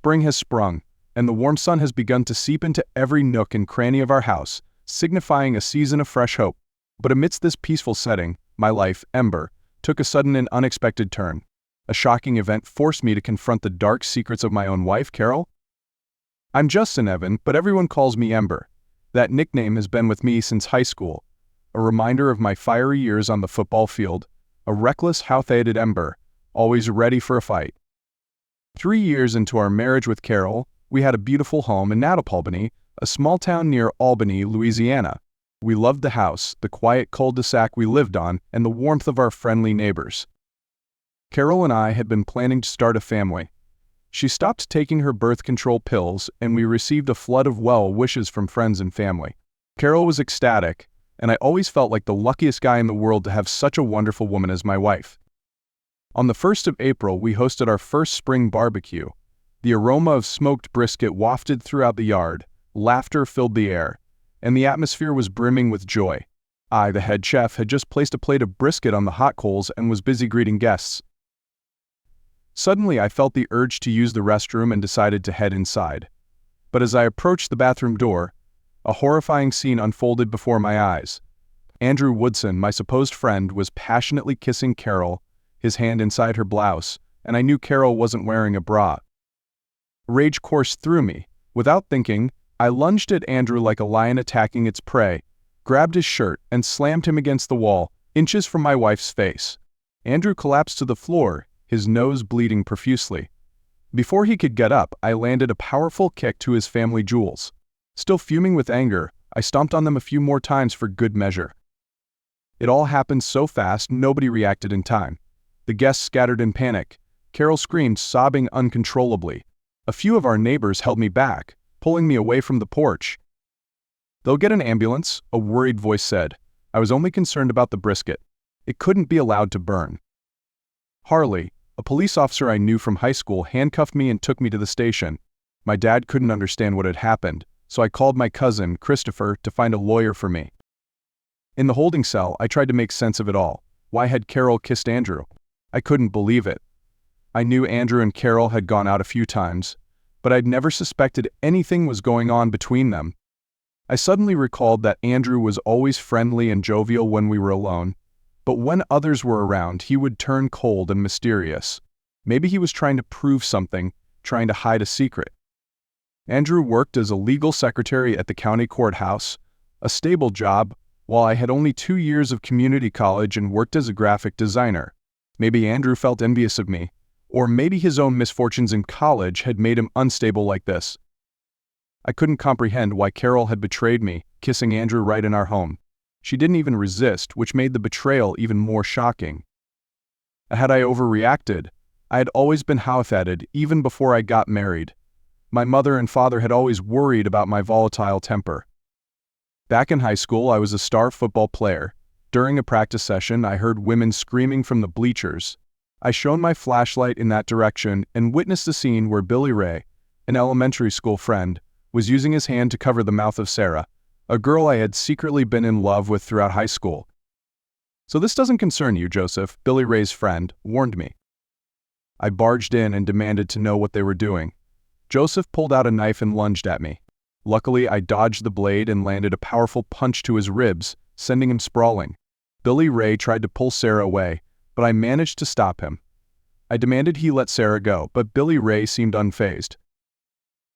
Spring has sprung, and the warm sun has begun to seep into every nook and cranny of our house, signifying a season of fresh hope. But amidst this peaceful setting, my life, Ember, took a sudden and unexpected turn. A shocking event forced me to confront the dark secrets of my own wife, Carol. I'm Justin Evan, but everyone calls me Ember. That nickname has been with me since high school, a reminder of my fiery years on the football field, a reckless, hot-headed Ember, always ready for a fight. 3 years into our marriage with Carol, we had a beautiful home in Albany, a small town near Albany, Louisiana. We loved the house, the quiet cul-de-sac we lived on, and the warmth of our friendly neighbors. Carol and I had been planning to start a family. She stopped taking her birth control pills, and we received a flood of well wishes from friends and family. Carol was ecstatic, and I always felt like the luckiest guy in the world to have such a wonderful woman as my wife. On the 1st of April, we hosted our first spring barbecue. The aroma of smoked brisket wafted throughout the yard, laughter filled the air, and the atmosphere was brimming with joy. I, the head chef, had just placed a plate of brisket on the hot coals and was busy greeting guests. Suddenly, I felt the urge to use the restroom and decided to head inside. But as I approached the bathroom door, a horrifying scene unfolded before my eyes. Andrew Woodson, my supposed friend, was passionately kissing Carol, his hand inside her blouse, and I knew Carol wasn't wearing a bra. Rage coursed through me. Without thinking, I lunged at Andrew like a lion attacking its prey, grabbed his shirt, and slammed him against the wall, inches from my wife's face. Andrew collapsed to the floor, his nose bleeding profusely. Before he could get up, I landed a powerful kick to his family jewels. Still fuming with anger, I stomped on them a few more times for good measure. It all happened so fast, nobody reacted in time. The guests scattered in panic. Carol screamed, sobbing uncontrollably. A few of our neighbors held me back, pulling me away from the porch. "They'll get an ambulance," a worried voice said. I was only concerned about the brisket. It couldn't be allowed to burn. Harley, a police officer I knew from high school, handcuffed me and took me to the station. My dad couldn't understand what had happened, so I called my cousin, Christopher, to find a lawyer for me. In the holding cell, I tried to make sense of it all. Why had Carol kissed Andrew? I couldn't believe it. I knew Andrew and Carol had gone out a few times, but I'd never suspected anything was going on between them. I suddenly recalled that Andrew was always friendly and jovial when we were alone, but when others were around, he would turn cold and mysterious. Maybe he was trying to prove something, trying to hide a secret. Andrew worked as a legal secretary at the county courthouse, a stable job, while I had only 2 years of community college and worked as a graphic designer. Maybe Andrew felt envious of me, or maybe his own misfortunes in college had made him unstable like this. I couldn't comprehend why Carol had betrayed me, kissing Andrew right in our home. She didn't even resist, which made the betrayal even more shocking. Had I overreacted? I had always been hot-headed, even before I got married. My mother and father had always worried about my volatile temper. Back in high school, I was a star football player. During a practice session, I heard women screaming from the bleachers. I shone my flashlight in that direction and witnessed a scene where Billy Ray, an elementary school friend, was using his hand to cover the mouth of Sarah, a girl I had secretly been in love with throughout high school. "So this doesn't concern you, Joseph," Billy Ray's friend warned me. I barged in and demanded to know what they were doing. Joseph pulled out a knife and lunged at me. Luckily, I dodged the blade and landed a powerful punch to his ribs, sending him sprawling. Billy Ray tried to pull Sarah away, but I managed to stop him. I demanded he let Sarah go, but Billy Ray seemed unfazed.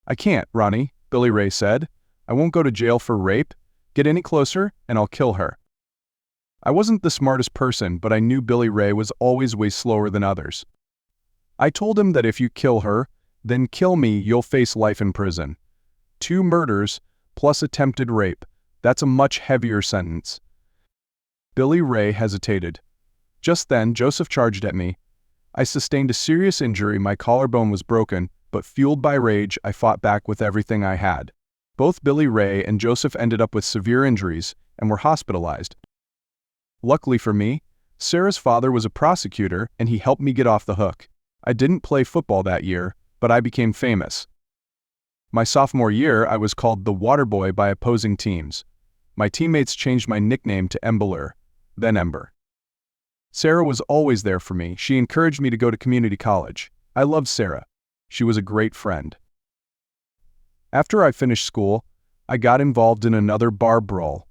"I can't, Ronnie," Billy Ray said. "I won't go to jail for rape. Get any closer, and I'll kill her." I wasn't the smartest person, but I knew Billy Ray was always way slower than others. I told him that if you kill her, then kill me, you'll face life in prison. 2 murders, plus attempted rape. That's a much heavier sentence. Billy Ray hesitated. Just then, Joseph charged at me. I sustained a serious injury, my collarbone was broken, but fueled by rage, I fought back with everything I had. Both Billy Ray and Joseph ended up with severe injuries and were hospitalized. Luckily for me, Sarah's father was a prosecutor and he helped me get off the hook. I didn't play football that year, but I became famous. My sophomore year, I was called the Waterboy by opposing teams. My teammates changed my nickname to Embler, then Ember. Sarah was always there for me. She encouraged me to go to community college. I loved Sarah. She was a great friend. After I finished school, I got involved in another bar brawl.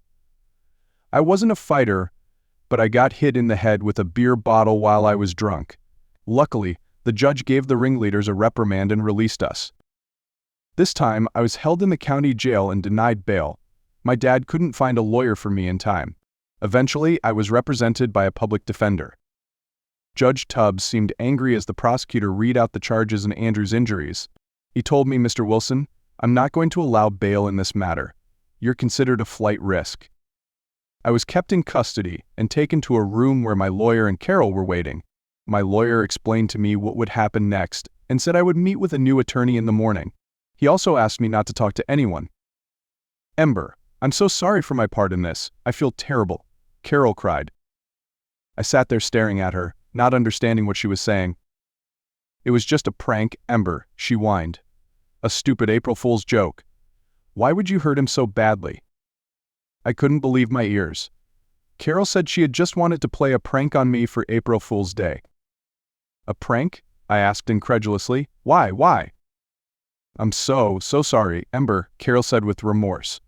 I wasn't a fighter, but I got hit in the head with a beer bottle while I was drunk. Luckily, the judge gave the ringleaders a reprimand and released us. This time, I was held in the county jail and denied bail. My dad couldn't find a lawyer for me in time. Eventually, I was represented by a public defender. Judge Tubbs seemed angry as the prosecutor read out the charges and Andrew's injuries. He told me, "Mr. Wilson, I'm not going to allow bail in this matter. You're considered a flight risk." I was kept in custody and taken to a room where my lawyer and Carol were waiting. My lawyer explained to me what would happen next and said I would meet with a new attorney in the morning. He also asked me not to talk to anyone. "Ember, I'm so sorry for my part in this. I feel terrible," Carol cried. I sat there staring at her, not understanding what she was saying. "It was just a prank, Ember," she whined. "A stupid April Fool's joke. Why would you hurt him so badly?" I couldn't believe my ears. Carol said she had just wanted to play a prank on me for April Fool's Day. "A prank?" I asked incredulously. Why? "I'm so sorry, Ember," Carol said with remorse.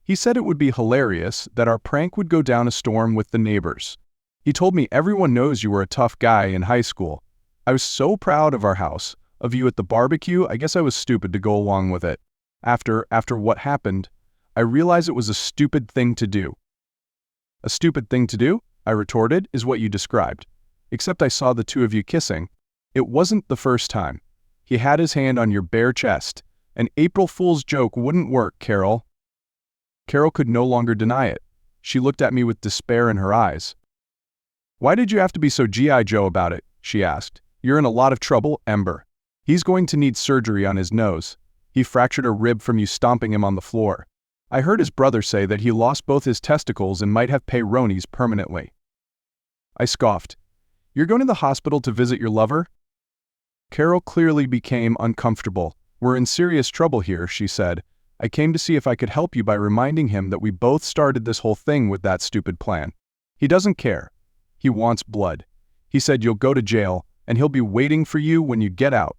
"He said it would be hilarious, that our prank would go down a storm with the neighbors. He told me everyone knows you were a tough guy in high school. I was so proud of our house, of you at the barbecue. I guess I was stupid to go along with it. After what happened, I realized it was a stupid thing to do." "A stupid thing to do?" I retorted, "is what you described. Except I saw the two of you kissing. It wasn't the first time. He had his hand on your bare chest. An April Fool's joke wouldn't work, Carol." Carol could no longer deny it. She looked at me with despair in her eyes. "Why did you have to be so G.I. Joe about it?" she asked. "You're in a lot of trouble, Ember. He's going to need surgery on his nose. He fractured a rib from you stomping him on the floor. I heard his brother say that he lost both his testicles and might have peyronie's permanently." I scoffed. "You're going to the hospital to visit your lover?" Carol clearly became uncomfortable. "We're in serious trouble here," she said. "I came to see if I could help you by reminding him that we both started this whole thing with that stupid plan. He doesn't care. He wants blood. He said you'll go to jail, and he'll be waiting for you when you get out.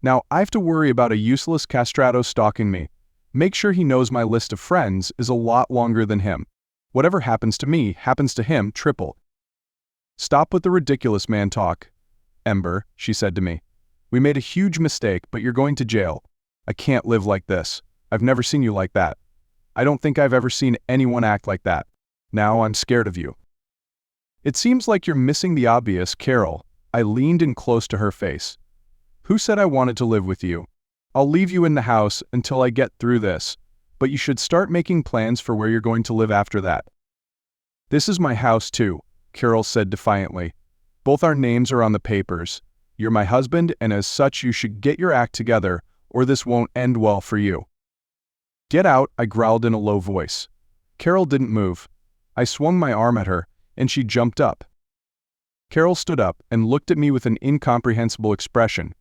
Now I have to worry about a useless castrato stalking me. Make sure he knows my list of friends is a lot longer than him. Whatever happens to me happens to him triple." "Stop with the ridiculous man talk, Ember," she said to me. "We made a huge mistake, but you're going to jail. I can't live like this. I've never seen you like that. I don't think I've ever seen anyone act like that. Now I'm scared of you." "It seems like you're missing the obvious, Carol." I leaned in close to her face. "Who said I wanted to live with you? I'll leave you in the house until I get through this, but you should start making plans for where you're going to live after that." "This is my house too," Carol said defiantly. "Both our names are on the papers. You're my husband, and as such you should get your act together, or this won't end well for you." "Get out," I growled in a low voice. Carol didn't move. I swung my arm at her, and she jumped up. Carol stood up and looked at me with an incomprehensible expression.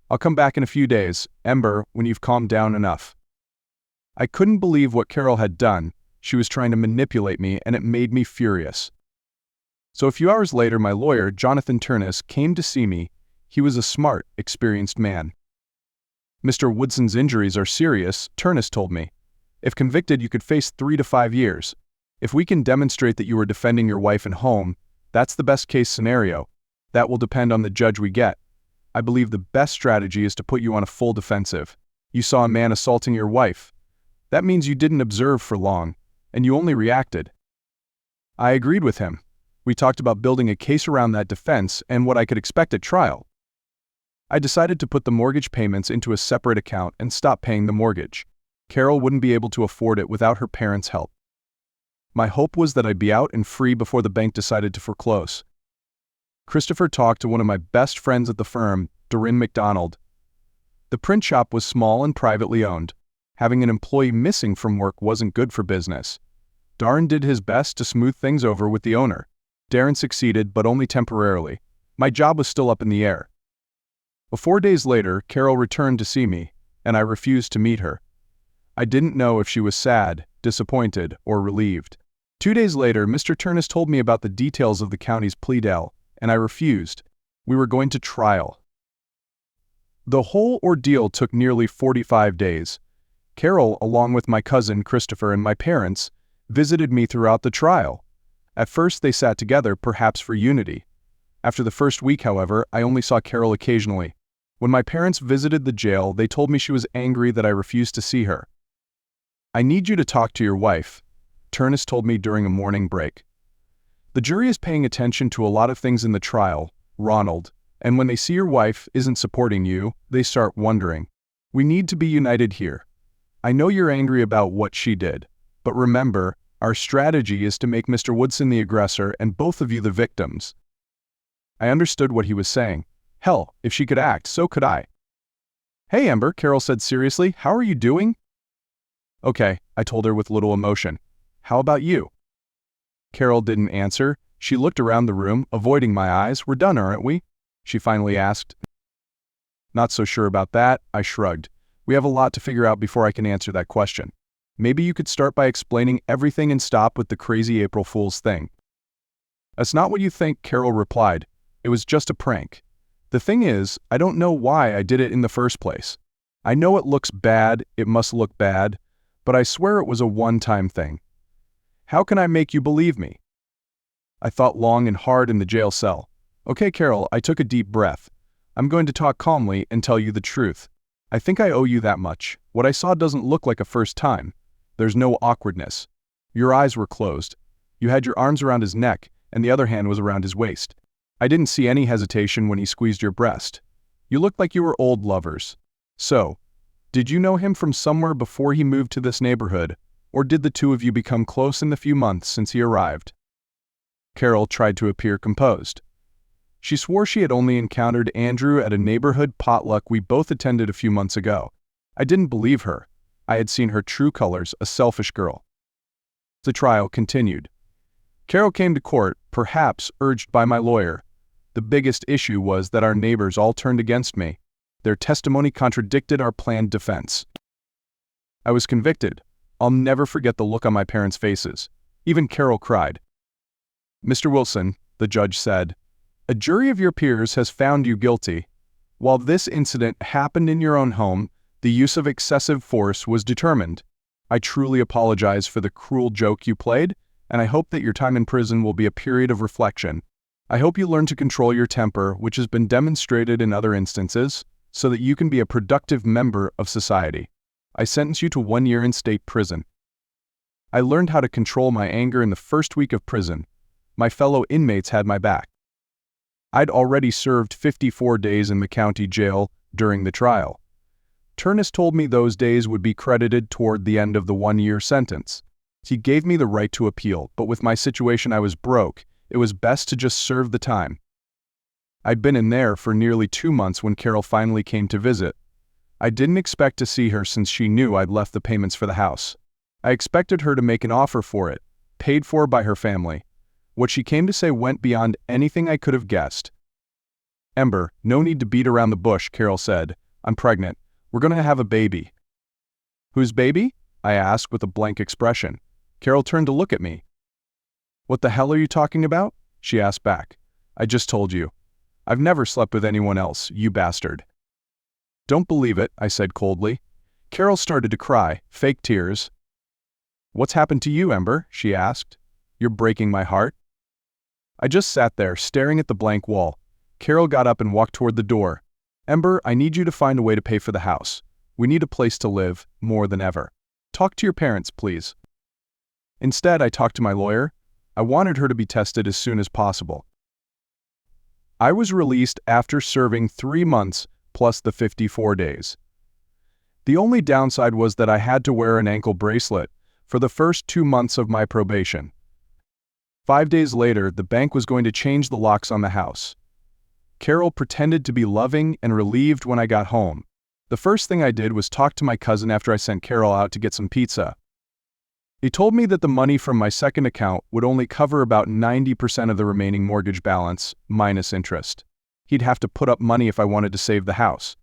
"I'll come back in a few days, Ember, when you've calmed down enough." I couldn't believe what Carol had done. She was trying to manipulate me, and it made me furious. So a few hours later, my lawyer, Jonathan Turnus, came to see me. He was a smart, experienced man. "Mr. Woodson's injuries are serious," Turnus told me. "If convicted, you could face 3 to 5 years. If we can demonstrate that you were defending your wife and home, that's the best case scenario. That will depend on the judge we get. I believe the best strategy is to put you on a full defensive. You saw a man assaulting your wife. That means you didn't observe for long, and you only reacted." I agreed with him. We talked about building a case around that defense and what I could expect at trial. I decided to put the mortgage payments into a separate account and stop paying the mortgage. Carol wouldn't be able to afford it without her parents' help. My hope was that I'd be out and free before the bank decided to foreclose. Christopher talked to one of my best friends at the firm, Doreen McDonald. The print shop was small and privately owned. Having an employee missing from work wasn't good for business. Darren did his best to smooth things over with the owner. Darren succeeded, but only temporarily. My job was still up in the air. 4 days later, Carol returned to see me, and I refused to meet her. I didn't know if she was sad, disappointed, or relieved. 2 days later, Mr. Turnus told me about the details of the county's plea deal, and I refused. We were going to trial. The whole ordeal took nearly 45 days. Carol, along with my cousin Christopher and my parents, visited me throughout the trial. At first they sat together, perhaps for unity. After the first week, however, I only saw Carol occasionally. When my parents visited the jail, they told me she was angry that I refused to see her. "I need you to talk to your wife," Turnus told me during a morning break. "The jury is paying attention to a lot of things in the trial, Ronald, and when they see your wife isn't supporting you, they start wondering. We need to be united here. I know you're angry about what she did, but remember, our strategy is to make Mr. Woodson the aggressor and both of you the victims." I understood what he was saying. Hell, if she could act, so could I. "Hey, Ember," Carol said seriously, "how are you doing?" "Okay," I told her with little emotion. "How about you?" Carol didn't answer. She looked around the room, avoiding my eyes. "We're done, aren't we?" she finally asked. "Not so sure about that," I shrugged. "We have a lot to figure out before I can answer that question. Maybe you could start by explaining everything and stop with the crazy April Fool's thing." "That's not what you think," Carol replied. "It was just a prank. The thing is, I don't know why I did it in the first place. I know it looks bad, it must look bad, but I swear it was a one-time thing. How can I make you believe me?" I thought long and hard in the jail cell. "Okay, Carol," I took a deep breath. "I'm going to talk calmly and tell you the truth. I think I owe you that much. What I saw doesn't look like a first time. There's no awkwardness. Your eyes were closed. You had your arms around his neck, and the other hand was around his waist. I didn't see any hesitation when he squeezed your breast. You looked like you were old lovers. So, did you know him from somewhere before he moved to this neighborhood, or did the two of you become close in the few months since he arrived?" Carol tried to appear composed. She swore she had only encountered Andrew at a neighborhood potluck we both attended a few months ago. I didn't believe her. I had seen her true colors, a selfish girl. The trial continued. Carol came to court, perhaps urged by my lawyer. The biggest issue was that our neighbors all turned against me. Their testimony contradicted our planned defense. I was convicted. I'll never forget the look on my parents' faces. Even Carol cried. "Mr. Wilson," the judge said, "a jury of your peers has found you guilty. While this incident happened in your own home, the use of excessive force was determined. I truly apologize for the cruel joke you played, and I hope that your time in prison will be a period of reflection. I hope you learn to control your temper, which has been demonstrated in other instances, so that you can be a productive member of society. I sentence you to 1 year in state prison." I learned how to control my anger in the first week of prison. My fellow inmates had my back. I'd already served 54 days in the county jail during the trial. Turnus told me those days would be credited toward the end of the 1-year sentence. He gave me the right to appeal, but with my situation I was broke. It was best to just serve the time. I'd been in there for nearly 2 months when Carol finally came to visit. I didn't expect to see her since she knew I'd left the payments for the house. I expected her to make an offer for it, paid for by her family. What she came to say went beyond anything I could have guessed. "Ember, no need to beat around the bush," Carol said. "I'm pregnant. We're going to have a baby." "Whose baby?" I asked with a blank expression. Carol turned to look at me. "What the hell are you talking about?" she asked back. "I just told you. I've never slept with anyone else, you bastard." "Don't believe it," I said coldly. Carol started to cry, fake tears. "What's happened to you, Ember?" she asked. "You're breaking my heart." I just sat there, staring at the blank wall. Carol got up and walked toward the door. "Ember, I need you to find a way to pay for the house. We need a place to live, more than ever. Talk to your parents, please." Instead, I talked to my lawyer. I wanted her to be tested as soon as possible. I was released after serving 3 months plus the 54 days. The only downside was that I had to wear an ankle bracelet for the first 2 months of my probation. 5 days later, the bank was going to change the locks on the house. Carol pretended to be loving and relieved when I got home. The first thing I did was talk to my cousin after I sent Carol out to get some pizza. He told me that the money from my second account would only cover about 90% of the remaining mortgage balance, minus interest. He'd have to put up money if I wanted to save the house.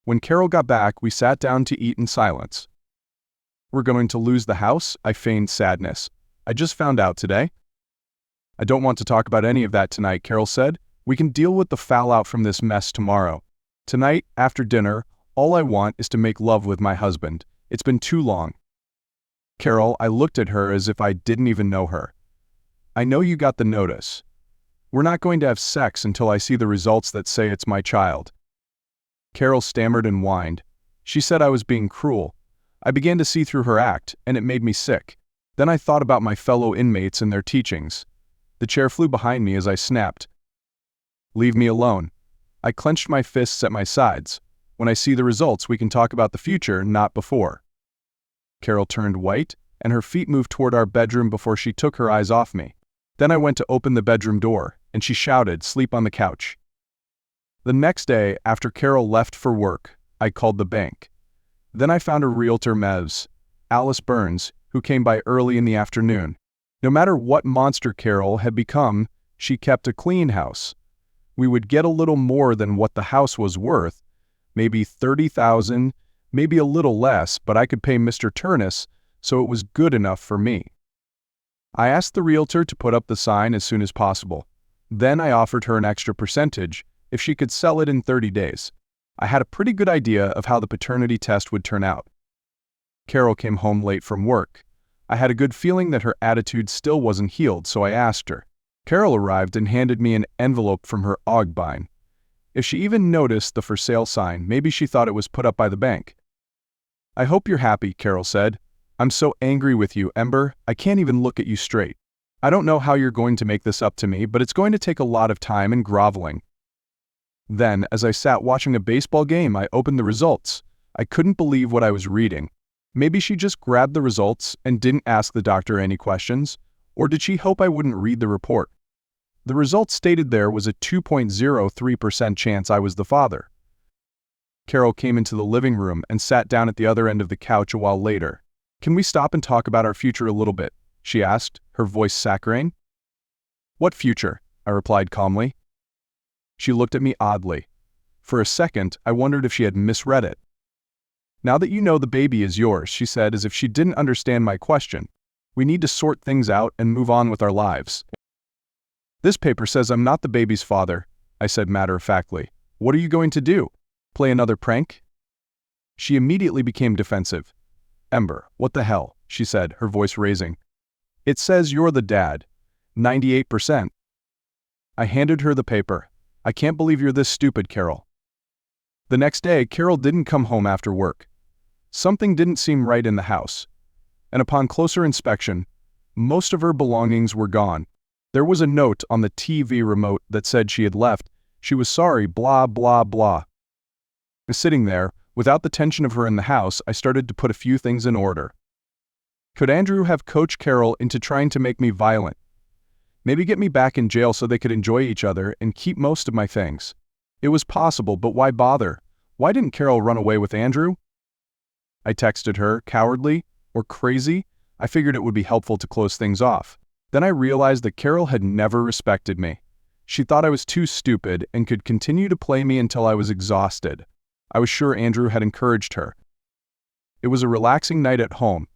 When Carol got back, we sat down to eat in silence. "We're going to lose the house?" I feigned sadness. "I just found out today." "I don't want to talk about any of that tonight," Carol said. "We can deal with the fallout from this mess tomorrow. Tonight, after dinner, all I want is to make love with my husband. It's been too long. Carol, I looked at her as if I didn't even know her. I know you got the notice. We're not going to have sex until I see the results that say it's my child. Carol stammered and whined. She said I was being cruel. I began to see through her act, and it made me sick. Then I thought about my fellow inmates and their teachings. The chair flew behind me as I snapped. Leave me alone. I clenched my fists at my sides. When I see the results, we can talk about the future, not before. Carol turned white, and her feet moved toward our bedroom before she took her eyes off me. Then I went to open the bedroom door, and she shouted, "Sleep on the couch." The next day, after Carol left for work, I called the bank. Then I found a realtor, Ms. Alice Burns, who came by early in the afternoon. No matter what monster Carol had become, she kept a clean house. We would get a little more than what the house was worth, maybe $30,000, maybe a little less, but I could pay Mr. Turnus, so it was good enough for me. I asked the realtor to put up the sign as soon as possible. Then I offered her an extra percentage if she could sell it in 30 days. I had a pretty good idea of how the paternity test would turn out. Carol came home late from work. I had a good feeling that her attitude still wasn't healed, so I asked her. Carol arrived and handed me an envelope from her Ogbine. If she even noticed the for sale sign, maybe she thought it was put up by the bank. "I hope you're happy," Carol said. "I'm so angry with you, Ember, I can't even look at you straight. I don't know how you're going to make this up to me, but it's going to take a lot of time and groveling." Then, as I sat watching a baseball game, I opened the results. I couldn't believe what I was reading. Maybe she just grabbed the results and didn't ask the doctor any questions, or did she hope I wouldn't read the report? The results stated there was a 2.03% chance I was the father. Carol came into the living room and sat down at the other end of the couch a while later. "Can we stop and talk about our future a little bit?" she asked, her voice saccharine. "What future?" I replied calmly. She looked at me oddly. For a second, I wondered if she had misread it. "Now that you know the baby is yours," she said as if she didn't understand my question. "We need to sort things out and move on with our lives." "This paper says I'm not the baby's father," I said matter-of-factly. "What are you going to do? Play another prank?" She immediately became defensive. "Ember, what the hell?" she said, her voice raising. "It says you're the dad. 98%. I handed her the paper. "I can't believe you're this stupid, Carol." The next day, Carol didn't come home after work. Something didn't seem right in the house. And upon closer inspection, most of her belongings were gone. There was a note on the TV remote that said she had left. She was sorry, blah, blah, blah. Sitting there, without the tension of her in the house, I started to put a few things in order. Could Andrew have coached Carol into trying to make me violent? Maybe get me back in jail so they could enjoy each other and keep most of my things. It was possible, but why bother? Why didn't Carol run away with Andrew? I texted her, cowardly or crazy. I figured it would be helpful to close things off. Then I realized that Carol had never respected me. She thought I was too stupid and could continue to play me until I was exhausted. I was sure Andrew had encouraged her. It was a relaxing night at home.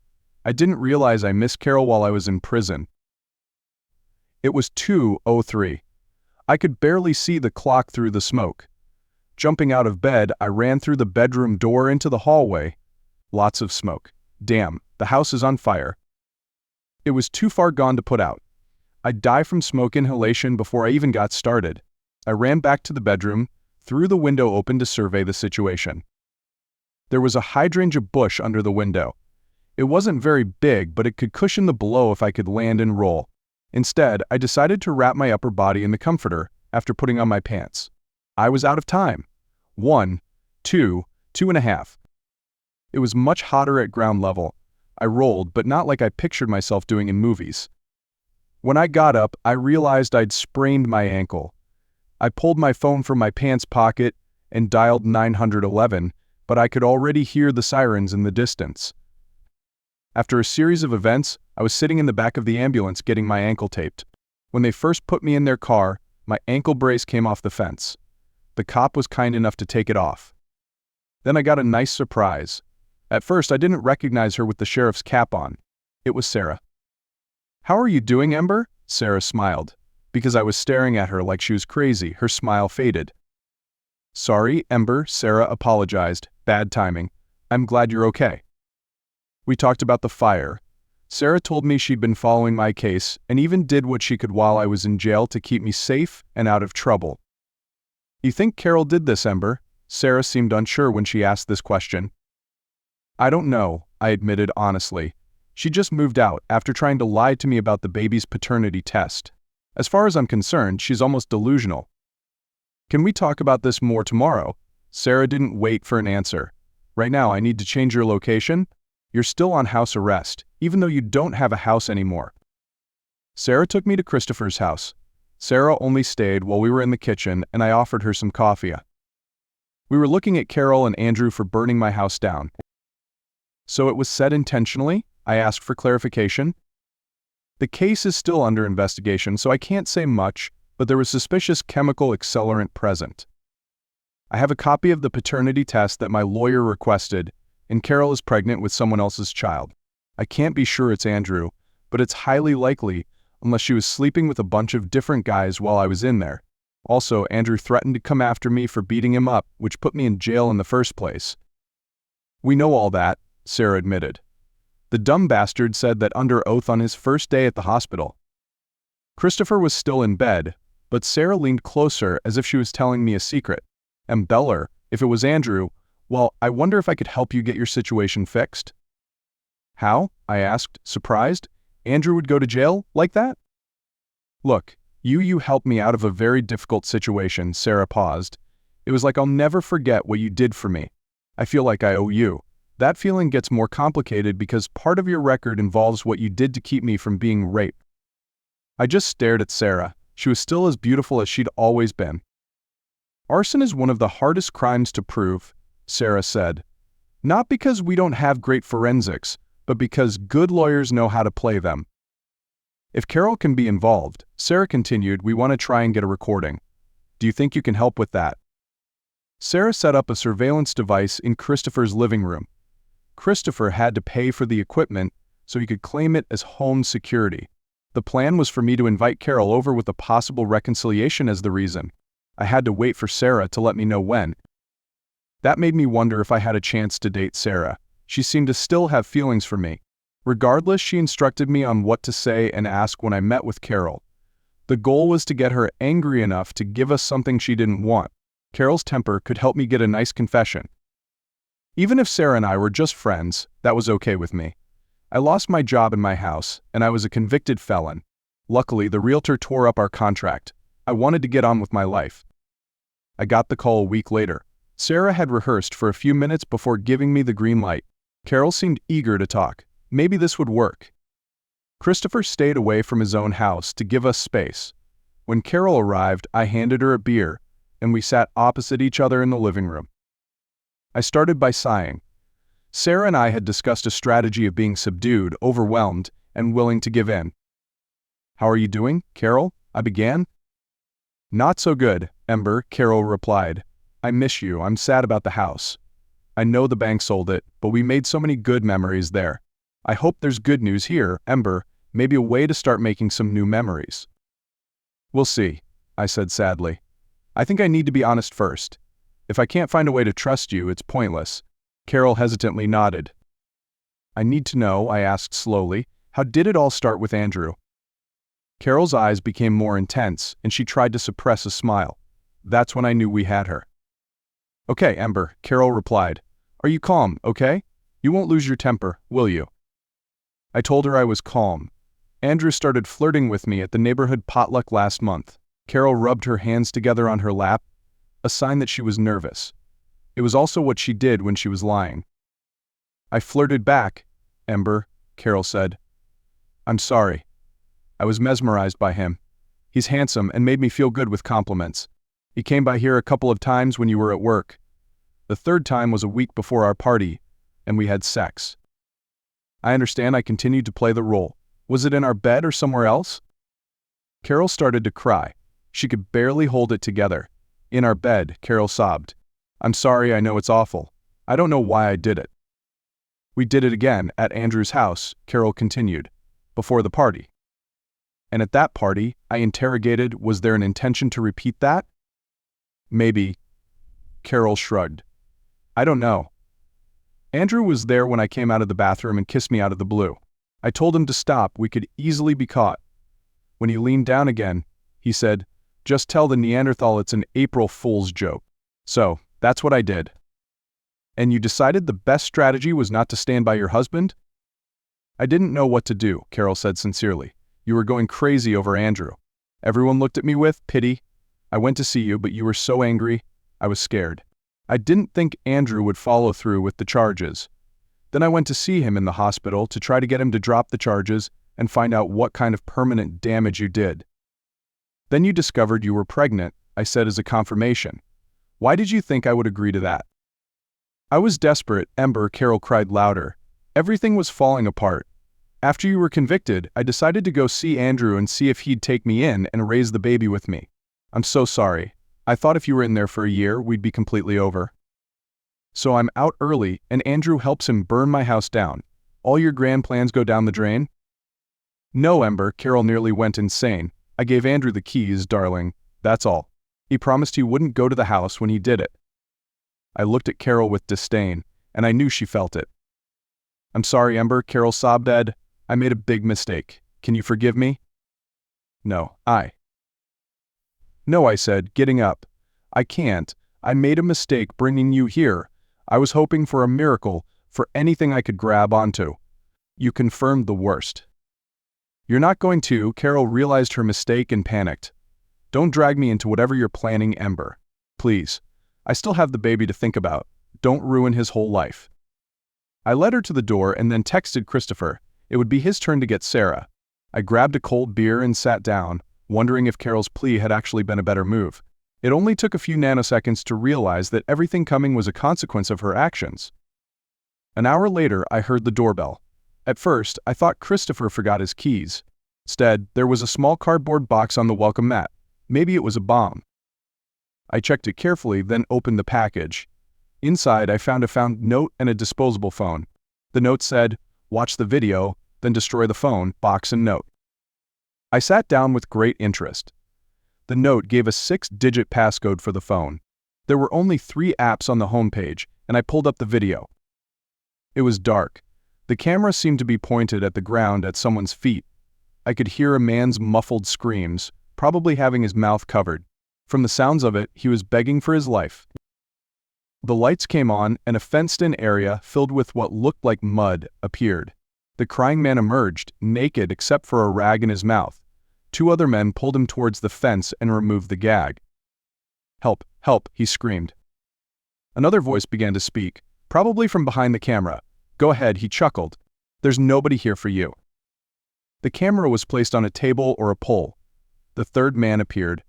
I didn't realize I missed Carol while I was in prison. It was 2:03. I could barely see the clock through the smoke. Jumping out of bed, I ran through the bedroom door into the hallway. Lots of smoke. Damn, the house is on fire. It was too far gone to put out. I'd die from smoke inhalation before I even got started. I ran back to the bedroom, threw the window open to survey the situation. There was a hydrangea bush under the window. It wasn't very big, but it could cushion the blow if I could land and roll. Instead, I decided to wrap my upper body in the comforter after putting on my pants. I was out of time. 1, 2, 2.5. It was much hotter at ground level. I rolled, but not like I pictured myself doing in movies. When I got up, I realized I'd sprained my ankle. I pulled my phone from my pants pocket and dialed 911, but I could already hear the sirens in the distance. After a series of events, I was sitting in the back of the ambulance getting my ankle taped. When they first put me in their car, my ankle brace came off the fence. The cop was kind enough to take it off. Then I got a nice surprise. At first, I didn't recognize her with the sheriff's cap on. It was Sarah. "How are you doing, Ember?" Sarah smiled. Because I was staring at her like she was crazy, her smile faded. Sorry, Ember, Sarah apologized. Bad timing. I'm glad you're okay. We talked about the fire. Sarah told me she'd been following my case and even did what she could while I was in jail to keep me safe and out of trouble. You think Carol did this, Ember? Sarah seemed unsure when she asked this question. I don't know, I admitted honestly. She just moved out after trying to lie to me about the baby's paternity test. As far as I'm concerned, she's almost delusional. Can we talk about this more tomorrow? Sarah didn't wait for an answer. Right now, I need to change your location. You're still on house arrest, even though you don't have a house anymore. Sarah took me to Christopher's house. Sarah only stayed while we were in the kitchen, and I offered her some coffee. We were looking at Carol and Andrew for burning my house down. So it was said intentionally? I asked for clarification. The case is still under investigation, so I can't say much, but there was suspicious chemical accelerant present. I have a copy of the paternity test that my lawyer requested, and Carol is pregnant with someone else's child. I can't be sure it's Andrew, but it's highly likely unless she was sleeping with a bunch of different guys while I was in there. Also, Andrew threatened to come after me for beating him up, which put me in jail in the first place. We know all that, Sarah admitted. The dumb bastard said that under oath on his first day at the hospital. Christopher was still in bed, but Sarah leaned closer as if she was telling me a secret. And Beller, if it was Andrew, well, I wonder if I could help you get your situation fixed. How? I asked, surprised. Andrew would go to jail like that? Look, you helped me out of a very difficult situation, Sarah paused. It was like I'll never forget what you did for me. I feel like I owe you. That feeling gets more complicated because part of your record involves what you did to keep me from being raped. I just stared at Sarah. She was still as beautiful as she'd always been. Arson is one of the hardest crimes to prove, Sarah said. Not because we don't have great forensics, but because good lawyers know how to play them. If Carol can be involved, Sarah continued, we want to try and get a recording. Do you think you can help with that? Sarah set up a surveillance device in Christopher's living room. Christopher had to pay for the equipment so he could claim it as home security. The plan was for me to invite Carol over with a possible reconciliation as the reason. I had to wait for Sarah to let me know when. That made me wonder if I had a chance to date Sarah. She seemed to still have feelings for me. Regardless, she instructed me on what to say and ask when I met with Carol. The goal was to get her angry enough to give us something she didn't want. Carol's temper could help me get a nice confession. Even if Sarah and I were just friends, that was okay with me. I lost my job in my house, and I was a convicted felon. Luckily, the realtor tore up our contract. I wanted to get on with my life. I got the call a week later. Sarah had rehearsed for a few minutes before giving me the green light. Carol seemed eager to talk. Maybe this would work. Christopher stayed away from his own house to give us space. When Carol arrived, I handed her a beer, and we sat opposite each other in the living room. I started by sighing. Sarah and I had discussed a strategy of being subdued, overwhelmed, and willing to give in. How are you doing, Carol? I began. Not so good, Ember, Carol replied. I miss you. I'm sad about the house. I know the bank sold it, but we made so many good memories there. I hope there's good news here, Ember, maybe a way to start making some new memories. We'll see, I said sadly. I think I need to be honest first. If I can't find a way to trust you, it's pointless. Carol hesitantly nodded. I need to know, I asked slowly, how did it all start with Andrew? Carol's eyes became more intense, and she tried to suppress a smile. That's when I knew we had her. Okay, Ember, Carol replied. Are you calm, okay? You won't lose your temper, will you? I told her I was calm. Andrew started flirting with me at the neighborhood potluck last month. Carol rubbed her hands together on her lap, a sign that she was nervous. It was also what she did when she was lying. I flirted back, Ember, Carol said. I'm sorry. I was mesmerized by him. He's handsome and made me feel good with compliments. He came by here a couple of times when you were at work. The third time was a week before our party, and we had sex. I understand I continued to play the role. Was it in our bed or somewhere else? Carol started to cry. She could barely hold it together. In our bed, Carol sobbed. I'm sorry, I know it's awful. I don't know why I did it. We did it again at Andrew's house, Carol continued, before the party. And at that party, I interrogated, was there an intention to repeat that? Maybe. Carol shrugged. I don't know. Andrew was there when I came out of the bathroom and kissed me out of the blue. I told him to stop, we could easily be caught. When he leaned down again, he said, just tell the Neanderthal it's an April Fool's joke. So, that's what I did. And you decided the best strategy was not to stand by your husband? I didn't know what to do, Carol said sincerely. You were going crazy over Andrew. Everyone looked at me with pity. I went to see you, but you were so angry, I was scared. I didn't think Andrew would follow through with the charges. Then I went to see him in the hospital to try to get him to drop the charges and find out what kind of permanent damage you did. Then you discovered you were pregnant, I said as a confirmation. Why did you think I would agree to that? I was desperate, Ember, Carol cried louder. Everything was falling apart. After you were convicted, I decided to go see Andrew and see if he'd take me in and raise the baby with me. I'm so sorry. I thought if you were in there for a year, we'd be completely over. So I'm out early, and Andrew helps him burn my house down. All your grand plans go down the drain? No, Ember, Carol nearly went insane. I gave Andrew the keys, darling. That's all. He promised he wouldn't go to the house when he did it. I looked at Carol with disdain, and I knew she felt it. I'm sorry, Ember, Carol sobbed. Ed, I made a big mistake. Can you forgive me? No, No, I said, getting up. I can't. I made a mistake bringing you here. I was hoping for a miracle, for anything I could grab onto. You confirmed the worst. You're not going to, Carol realized her mistake and panicked. Don't drag me into whatever you're planning, Ember. Please. I still have the baby to think about. Don't ruin his whole life. I led her to the door and then texted Christopher. It would be his turn to get Sarah. I grabbed a cold beer and sat down, wondering if Carol's plea had actually been a better move. It only took a few nanoseconds to realize that everything coming was a consequence of her actions. An hour later, I heard the doorbell. At first, I thought Christopher forgot his keys. Instead, there was a small cardboard box on the welcome mat. Maybe it was a bomb. I checked it carefully, then opened the package. Inside, I found a note and a disposable phone. The note said, watch the video, then destroy the phone, box and note. I sat down with great interest. The note gave a 6-digit passcode for the phone. There were only 3 apps on the homepage, and I pulled up the video. It was dark. The camera seemed to be pointed at the ground at someone's feet. I could hear a man's muffled screams, probably having his mouth covered. From the sounds of it, he was begging for his life. The lights came on, and a fenced-in area filled with what looked like mud appeared. The crying man emerged, naked except for a rag in his mouth. 2 other men pulled him towards the fence and removed the gag. Help, help, he screamed. Another voice began to speak, probably from behind the camera. Go ahead, he chuckled. There's nobody here for you. The camera was placed on a table or a pole. The 3rd man appeared.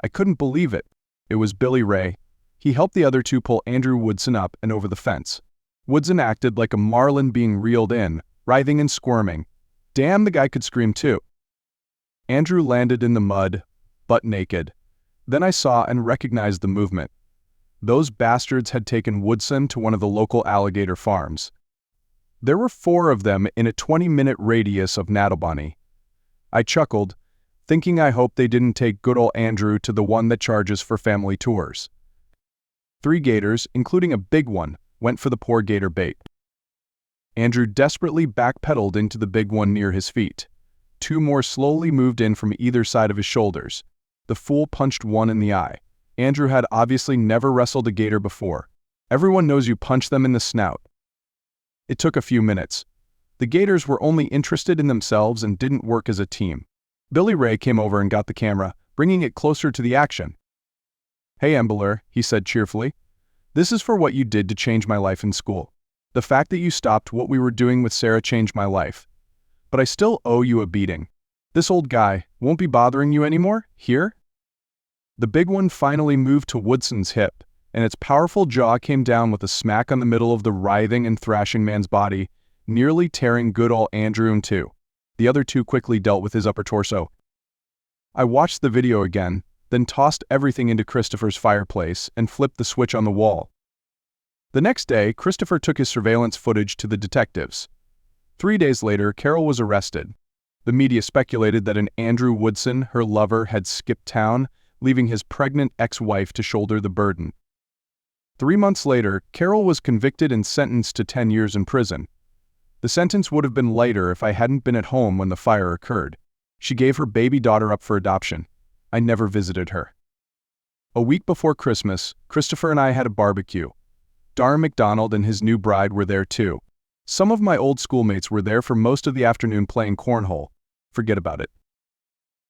I couldn't believe it. It was Billy Ray. He helped the other 2 pull Andrew Woodson up and over the fence. Woodson acted like a marlin being reeled in, writhing and squirming. Damn, the guy could scream too. Andrew landed in the mud, butt naked. Then I saw and recognized the movement. Those bastards had taken Woodson to one of the local alligator farms. There were 4 of them in a 20-minute radius of Alimony. I chuckled, thinking I hoped they didn't take good old Andrew to the one that charges for family tours. 3 gators, including a big one, went for the poor gator bait. Andrew desperately backpedaled into the big one near his feet. 2 more slowly moved in from either side of his shoulders. The fool punched one in the eye. Andrew had obviously never wrestled a gator before. Everyone knows you punch them in the snout. It took a few minutes. The gators were only interested in themselves and didn't work as a team. Billy Ray came over and got the camera, bringing it closer to the action. Hey, Embler, he said cheerfully. This is for what you did to change my life in school. The fact that you stopped what we were doing with Sarah changed my life. But I still owe you a beating. This old guy won't be bothering you anymore, here? The big one finally moved to Woodson's hip, and its powerful jaw came down with a smack on the middle of the writhing and thrashing man's body, nearly tearing good old Andrew in 2. The other 2 quickly dealt with his upper torso. I watched the video again, then tossed everything into Christopher's fireplace and flipped the switch on the wall. The next day, Christopher took his surveillance footage to the detectives. 3 days later, Carol was arrested. The media speculated that an Andrew Woodson, her lover, had skipped town, leaving his pregnant ex-wife to shoulder the burden. 3 months later, Carol was convicted and sentenced to 10 years in prison. The sentence would have been lighter if I hadn't been at home when the fire occurred. She gave her baby daughter up for adoption. I never visited her. A week before Christmas, Christopher and I had a barbecue. Darren McDonald and his new bride were there too. Some of my old schoolmates were there for most of the afternoon playing cornhole. Forget about it.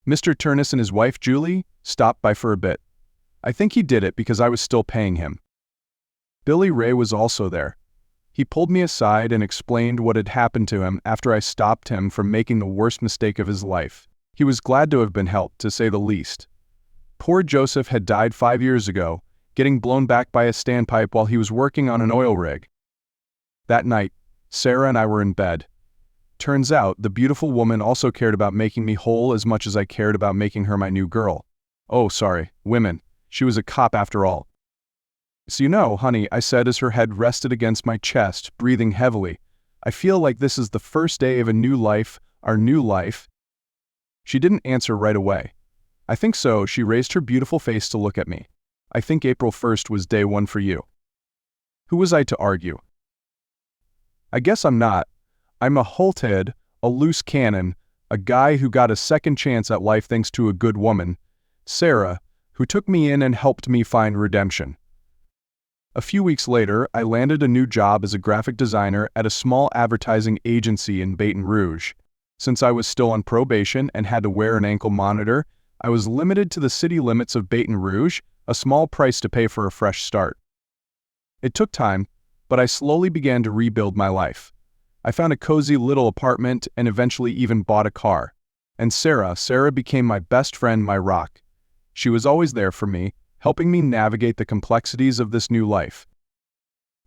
Mr. Turnus and his wife Julie stopped by for a bit. I think he did it because I was still paying him. Billy Ray was also there. He pulled me aside and explained what had happened to him after I stopped him from making the worst mistake of his life. He was glad to have been helped, to say the least. Poor Joseph had died 5 years ago, getting blown back by a standpipe while he was working on an oil rig. That night, Sarah and I were in bed. Turns out, the beautiful woman also cared about making me whole as much as I cared about making her my new girl. Oh, sorry, women. She was a cop after all. So you know, honey, I said as her head rested against my chest, breathing heavily, I feel like this is the first day of a new life, our new life. She didn't answer right away. I think so. She raised her beautiful face to look at me. I think April 1st was day one for you. Who was I to argue? I guess I'm not. I'm a hothead, a loose cannon, a guy who got a second chance at life thanks to a good woman, Sarah, who took me in and helped me find redemption. A few weeks later, I landed a new job as a graphic designer at a small advertising agency in Baton Rouge. Since I was still on probation and had to wear an ankle monitor, I was limited to the city limits of Baton Rouge, a small price to pay for a fresh start. It took time, but I slowly began to rebuild my life. I found a cozy little apartment and eventually even bought a car. And Sarah became my best friend, my rock. She was always there for me, helping me navigate the complexities of this new life.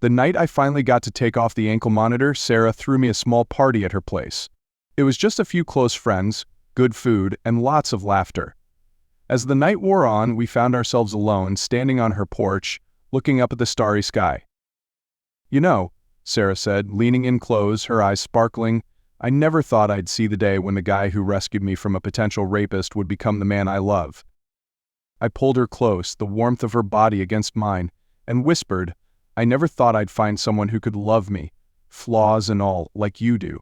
The night I finally got to take off the ankle monitor, Sarah threw me a small party at her place. It was just a few close friends, good food, and lots of laughter. As the night wore on, we found ourselves alone, standing on her porch, looking up at the starry sky. You know, Sarah said, leaning in close, her eyes sparkling, I never thought I'd see the day when the guy who rescued me from a potential rapist would become the man I love. I pulled her close, the warmth of her body against mine, and whispered, I never thought I'd find someone who could love me, flaws and all, like you do.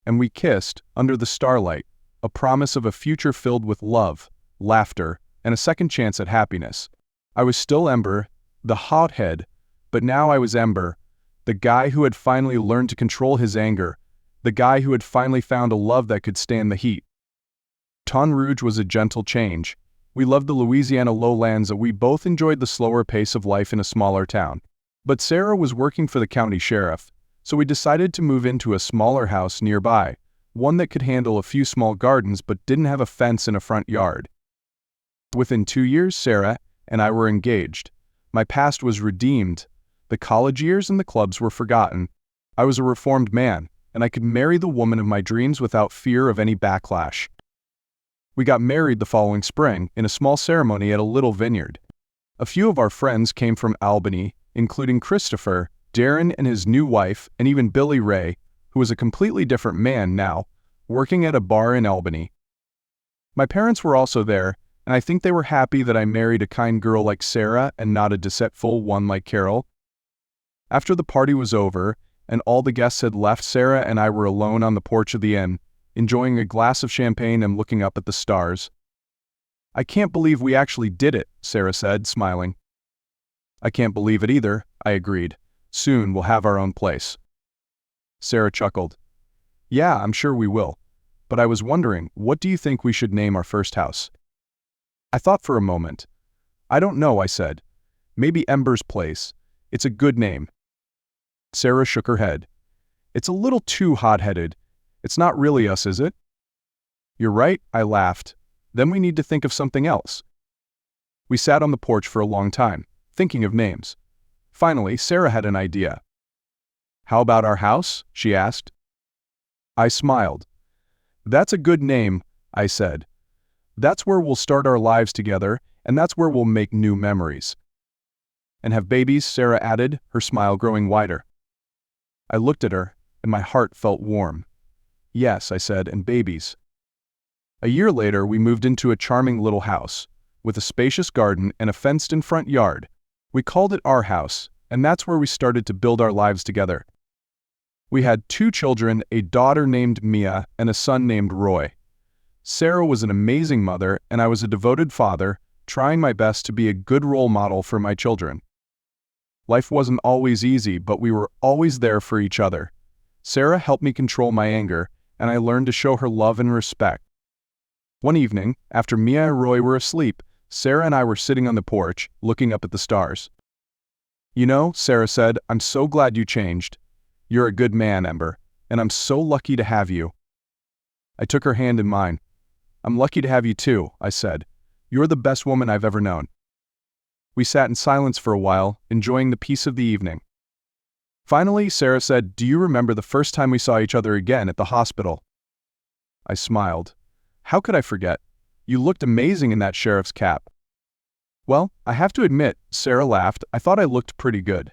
And we kissed, under the starlight, a promise of a future filled with love, laughter, and a second chance at happiness. I was still Ember, the hothead, but now I was Ember, the guy who had finally learned to control his anger, the guy who had finally found a love that could stand the heat. Baton Rouge was a gentle change. We loved the Louisiana lowlands and we both enjoyed the slower pace of life in a smaller town. But Sarah was working for the county sheriff, so we decided to move into a smaller house nearby, one that could handle a few small gardens but didn't have a fence and a front yard. Within 2 years, Sarah and I were engaged. My past was redeemed. The college years and the clubs were forgotten. I was a reformed man, and I could marry the woman of my dreams without fear of any backlash. We got married the following spring, in a small ceremony at a little vineyard. A few of our friends came from Albany, including Christopher, Darren and his new wife, and even Billy Ray, who was a completely different man now, working at a bar in Albany. My parents were also there, and I think they were happy that I married a kind girl like Sarah and not a deceitful one like Carol. After the party was over, and all the guests had left, Sarah and I were alone on the porch of the inn, enjoying a glass of champagne and looking up at the stars. I can't believe we actually did it, Sarah said, smiling. I can't believe it either, I agreed. Soon we'll have our own place. Sarah chuckled. Yeah, I'm sure we will. But I was wondering, what do you think we should name our first house? I thought for a moment. I don't know, I said. Maybe Ember's Place. It's a good name. Sarah shook her head. It's a little too hot-headed. It's not really us, is it? You're right, I laughed. Then we need to think of something else. We sat on the porch for a long time, thinking of names. Finally, Sarah had an idea. How about our house? She asked. I smiled. That's a good name, I said. That's where we'll start our lives together, and that's where we'll make new memories. And have babies, Sarah added, her smile growing wider. I looked at her, and my heart felt warm. Yes, I said, and babies. A year later, we moved into a charming little house, with a spacious garden and a fenced-in front yard, We called it our house, and that's where we started to build our lives together. We had 2 children, a daughter named Mia and a son named Roy. Sarah was an amazing mother, and I was a devoted father, trying my best to be a good role model for my children. Life wasn't always easy, but we were always there for each other. Sarah helped me control my anger, and I learned to show her love and respect. One evening, after Mia and Roy were asleep, Sarah and I were sitting on the porch, looking up at the stars. "You know," Sarah said, "I'm so glad you changed. You're a good man, Ember, and I'm so lucky to have you." I took her hand in mine. "I'm lucky to have you too," I said. "You're the best woman I've ever known." We sat in silence for a while, enjoying the peace of the evening. Finally, Sarah said, "Do you remember the first time we saw each other again at the hospital?" I smiled. "How could I forget? You looked amazing in that sheriff's cap." "Well, I have to admit," Sarah laughed, "I thought I looked pretty good."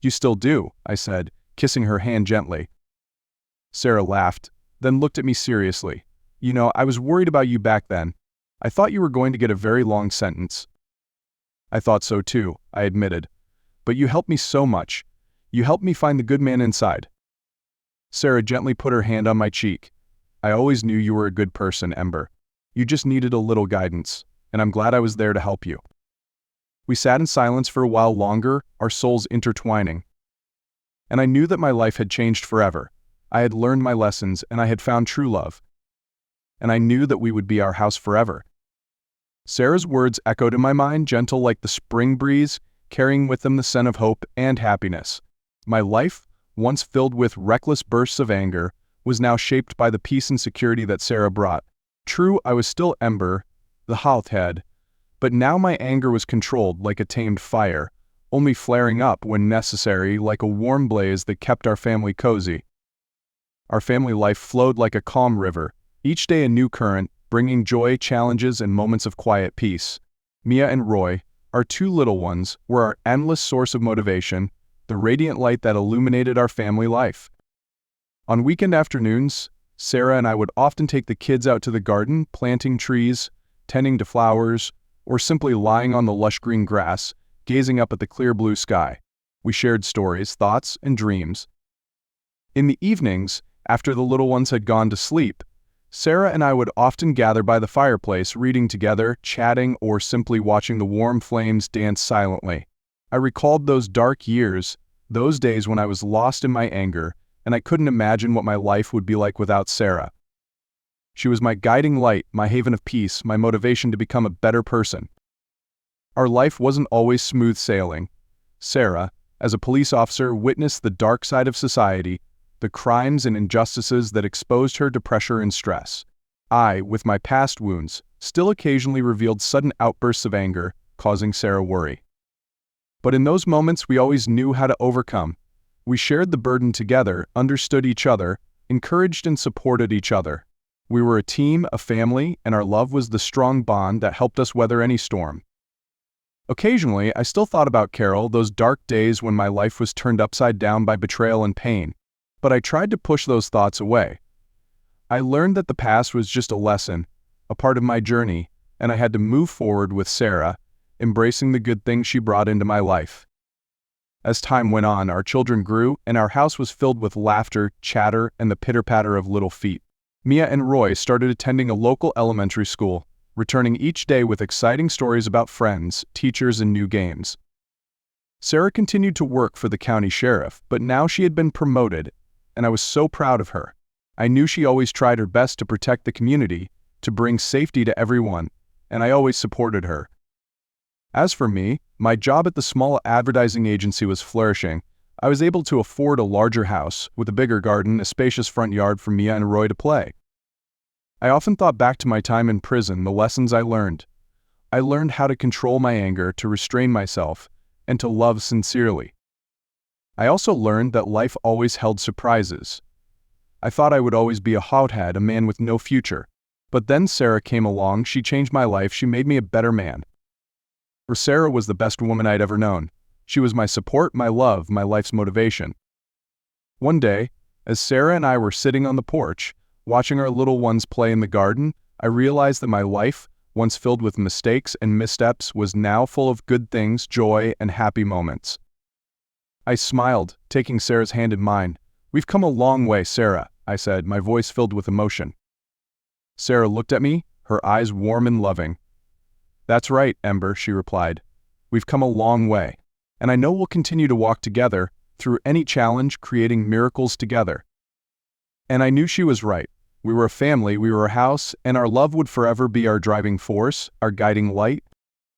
"You still do," I said, kissing her hand gently. Sarah laughed, then looked at me seriously. "You know, I was worried about you back then. I thought you were going to get a very long sentence." "I thought so too," I admitted. "But you helped me so much. You helped me find the good man inside." Sarah gently put her hand on my cheek. "I always knew you were a good person, Ember. You just needed a little guidance, and I'm glad I was there to help you." We sat in silence for a while longer, our souls intertwining. And I knew that my life had changed forever. I had learned my lessons, and I had found true love. And I knew that we would be our house forever. Sarah's words echoed in my mind, gentle like the spring breeze, carrying with them the scent of hope and happiness. My life, once filled with reckless bursts of anger, was now shaped by the peace and security that Sarah brought. True, I was still Ember, the hothead, but now my anger was controlled like a tamed fire, only flaring up when necessary like a warm blaze that kept our family cozy. Our family life flowed like a calm river, each day a new current, bringing joy, challenges, and moments of quiet peace. Mia and Roy, our 2 little ones, were our endless source of motivation, the radiant light that illuminated our family life. On weekend afternoons, Sarah and I would often take the kids out to the garden, planting trees, tending to flowers, or simply lying on the lush green grass, gazing up at the clear blue sky. We shared stories, thoughts, and dreams. In the evenings, after the little ones had gone to sleep, Sarah and I would often gather by the fireplace, reading together, chatting, or simply watching the warm flames dance silently. I recalled those dark years, those days when I was lost in my anger, and I couldn't imagine what my life would be like without Sarah. She was my guiding light, my haven of peace, my motivation to become a better person. Our life wasn't always smooth sailing. Sarah, as a police officer, witnessed the dark side of society, the crimes and injustices that exposed her to pressure and stress. I, with my past wounds, still occasionally revealed sudden outbursts of anger, causing Sarah worry. But in those moments, we always knew how to overcome. We shared the burden together, understood each other, encouraged and supported each other. We were a team, a family, and our love was the strong bond that helped us weather any storm. Occasionally, I still thought about Carol, those dark days when my life was turned upside down by betrayal and pain. But I tried to push those thoughts away. I learned that the past was just a lesson, a part of my journey, and I had to move forward with Sarah, embracing the good things she brought into my life. As time went on, our children grew, and our house was filled with laughter, chatter, and the pitter-patter of little feet. Mia and Roy started attending a local elementary school, returning each day with exciting stories about friends, teachers, and new games. Sarah continued to work for the county sheriff, but now she had been promoted, and I was so proud of her. I knew she always tried her best to protect the community, to bring safety to everyone, and I always supported her. As for me, my job at the small advertising agency was flourishing. I was able to afford a larger house, with a bigger garden, a spacious front yard for Mia and Roy to play. I often thought back to my time in prison, the lessons I learned. I learned how to control my anger, to restrain myself, and to love sincerely. I also learned that life always held surprises. I thought I would always be a hothead, a man with no future. But then Sarah came along, she changed my life, she made me a better man. For Sarah was the best woman I'd ever known. She was my support, my love, my life's motivation. One day, as Sarah and I were sitting on the porch, watching our little ones play in the garden, I realized that my life, once filled with mistakes and missteps, was now full of good things, joy, and happy moments. I smiled, taking Sarah's hand in mine. "We've come a long way, Sarah," I said, my voice filled with emotion. Sarah looked at me, her eyes warm and loving. "That's right, Ember," she replied. "We've come a long way. And I know we'll continue to walk together, through any challenge, creating miracles together." And I knew she was right. We were a family, we were a house, and our love would forever be our driving force, our guiding light,